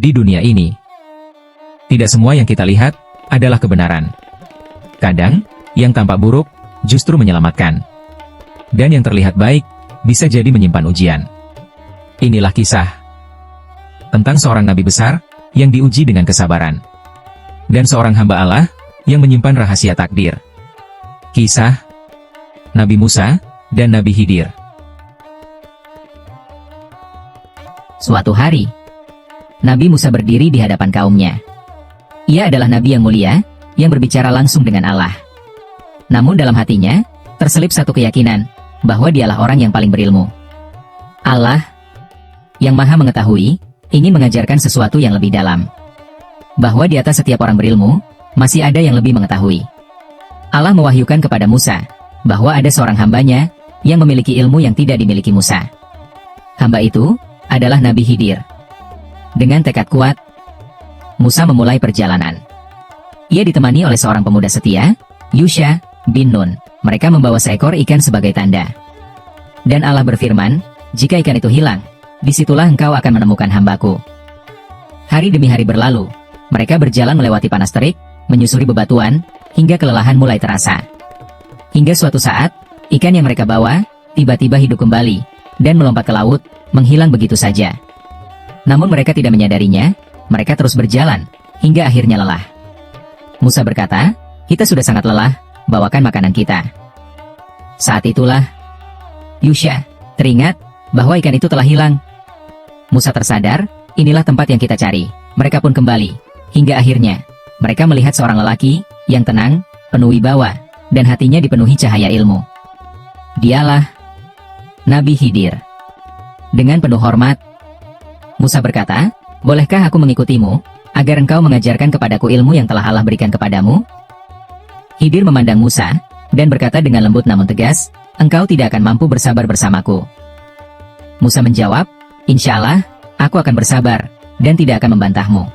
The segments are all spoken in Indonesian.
Di dunia ini, tidak semua yang kita lihat adalah kebenaran. Kadang, yang tampak buruk justru menyelamatkan. Dan yang terlihat baik bisa jadi menyimpan ujian. Inilah kisah tentang seorang nabi besar yang diuji dengan kesabaran. Dan seorang hamba Allah yang menyimpan rahasia takdir. Kisah Nabi Musa dan Nabi Khidir. Suatu hari, Nabi Musa berdiri di hadapan kaumnya. Ia adalah nabi yang mulia, yang berbicara langsung dengan Allah. Namun dalam hatinya, terselip satu keyakinan, bahwa dialah orang yang paling berilmu. Allah, yang maha mengetahui, ingin mengajarkan sesuatu yang lebih dalam. Bahwa di atas setiap orang berilmu, masih ada yang lebih mengetahui. Allah mewahyukan kepada Musa, bahwa ada seorang hambanya, yang memiliki ilmu yang tidak dimiliki Musa. Hamba itu adalah Nabi Khidir. Dengan tekad kuat, Musa memulai perjalanan. Ia ditemani oleh seorang pemuda setia, Yusha bin Nun. Mereka membawa seekor ikan sebagai tanda. Dan Allah berfirman, jika ikan itu hilang, disitulah engkau akan menemukan hambaku. Hari demi hari berlalu, mereka berjalan melewati panas terik, menyusuri bebatuan, hingga kelelahan mulai terasa. Hingga suatu saat, ikan yang mereka bawa, tiba-tiba hidup kembali, dan melompat ke laut, menghilang begitu saja. Namun mereka tidak menyadarinya, mereka terus berjalan, hingga akhirnya lelah. Musa berkata, kita sudah sangat lelah, bawakan makanan kita. Saat itulah, Yusha teringat, bahwa ikan itu telah hilang. Musa tersadar, inilah tempat yang kita cari. Mereka pun kembali, hingga akhirnya, mereka melihat seorang lelaki, yang tenang, penuh wibawa, dan hatinya dipenuhi cahaya ilmu. Dialah Nabi Khidir. Dengan penuh hormat, Musa berkata, bolehkah aku mengikutimu, agar engkau mengajarkan kepadaku ilmu yang telah Allah berikan kepadamu? Khidir memandang Musa, dan berkata dengan lembut namun tegas, engkau tidak akan mampu bersabar bersamaku. Musa menjawab, insya Allah, aku akan bersabar, dan tidak akan membantahmu.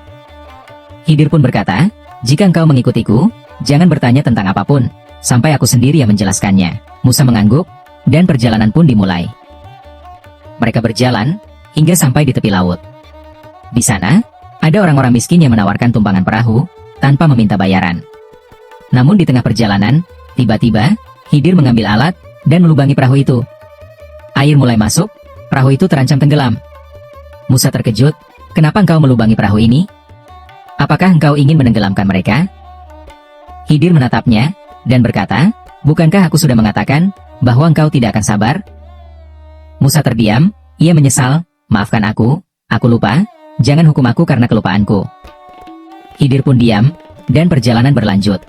Khidir pun berkata, jika engkau mengikutiku, jangan bertanya tentang apapun, sampai aku sendiri yang menjelaskannya. Musa mengangguk, dan perjalanan pun dimulai. Mereka berjalan, hingga sampai di tepi laut. Di sana, ada orang-orang miskin yang menawarkan tumpangan perahu, tanpa meminta bayaran. Namun di tengah perjalanan, tiba-tiba, Khidir mengambil alat, dan melubangi perahu itu. Air mulai masuk, perahu itu terancam tenggelam. Musa terkejut, kenapa engkau melubangi perahu ini? Apakah engkau ingin menenggelamkan mereka? Khidir menatapnya, dan berkata, bukankah aku sudah mengatakan, bahwa engkau tidak akan sabar? Musa terdiam, ia menyesal, maafkan aku lupa, jangan hukum aku karena kelupaanku. Khidir pun diam, dan perjalanan berlanjut.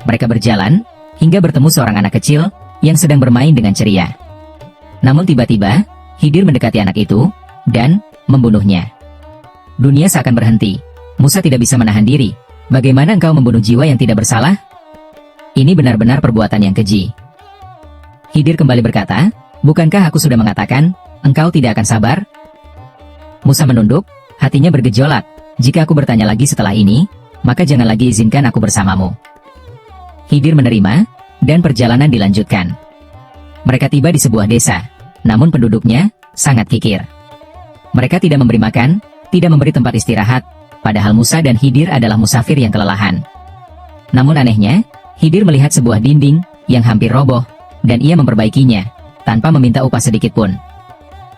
Mereka berjalan, hingga bertemu seorang anak kecil, yang sedang bermain dengan ceria. Namun tiba-tiba, Khidir mendekati anak itu, dan membunuhnya. Dunia seakan berhenti. Musa tidak bisa menahan diri. Bagaimana engkau membunuh jiwa yang tidak bersalah? Ini benar-benar perbuatan yang keji. Khidir kembali berkata, bukankah aku sudah mengatakan, engkau tidak akan sabar? Musa menunduk, hatinya bergejolak. Jika aku bertanya lagi setelah ini, maka jangan lagi izinkan aku bersamamu. Khidir menerima, dan perjalanan dilanjutkan. Mereka tiba di sebuah desa, namun penduduknya sangat kikir. Mereka tidak memberi makan, tidak memberi tempat istirahat, padahal Musa dan Khidir adalah musafir yang kelelahan. Namun anehnya, Khidir melihat sebuah dinding yang hampir roboh, dan ia memperbaikinya, tanpa meminta upah sedikit pun.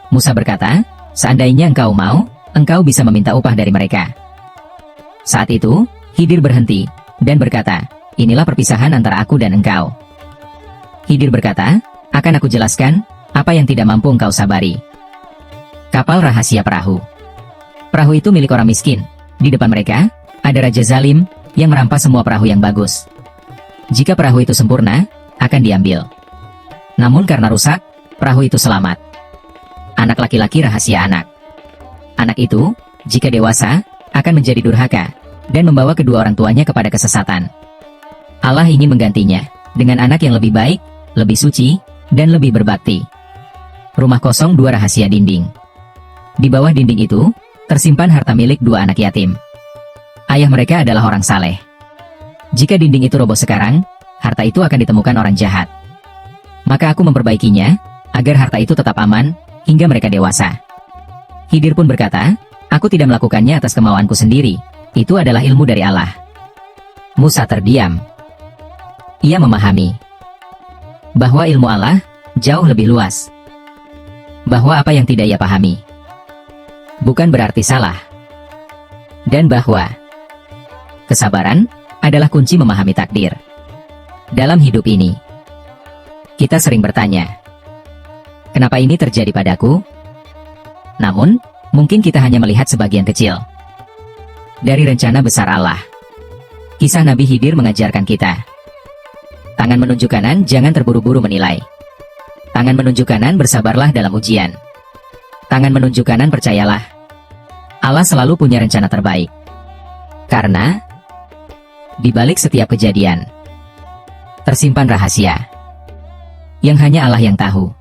Musa berkata, seandainya engkau mau, engkau bisa meminta upah dari mereka. Saat itu, Khidir berhenti, dan berkata, inilah perpisahan antara aku dan engkau. Khidir berkata, akan aku jelaskan, apa yang tidak mampu engkau sabari. Kapal rahasia perahu. Perahu itu milik orang miskin. Di depan mereka, ada Raja Zalim, yang merampas semua perahu yang bagus. Jika perahu itu sempurna, akan diambil. Namun karena rusak, perahu itu selamat. Anak laki-laki rahasia anak. Anak itu, jika dewasa, akan menjadi durhaka, dan membawa kedua orang tuanya kepada kesesatan. Allah ingin menggantinya, dengan anak yang lebih baik, lebih suci, dan lebih berbakti. Rumah kosong dua rahasia dinding. Di bawah dinding itu, tersimpan harta milik dua anak yatim. Ayah mereka adalah orang saleh. Jika dinding itu roboh sekarang, harta itu akan ditemukan orang jahat. Maka aku memperbaikinya, agar harta itu tetap aman, hingga mereka dewasa. Khidir pun berkata, Aku tidak melakukannya atas kemauanku sendiri. Itu adalah ilmu dari Allah. Musa terdiam. Ia memahami bahwa ilmu Allah jauh lebih luas. Bahwa apa yang tidak ia pahami bukan berarti salah. Dan bahwa kesabaran adalah kunci memahami takdir. Dalam hidup ini, kita sering bertanya, kenapa ini terjadi padaku? Namun, mungkin kita hanya melihat sebagian kecil dari rencana besar Allah. Kisah Nabi Khidir mengajarkan kita, tangan menunjuk kanan jangan terburu-buru menilai. Tangan menunjuk kanan bersabarlah dalam ujian. Tangan menunjuk kanan percayalah, Allah selalu punya rencana terbaik. Karena di balik setiap kejadian tersimpan rahasia yang hanya Allah yang tahu.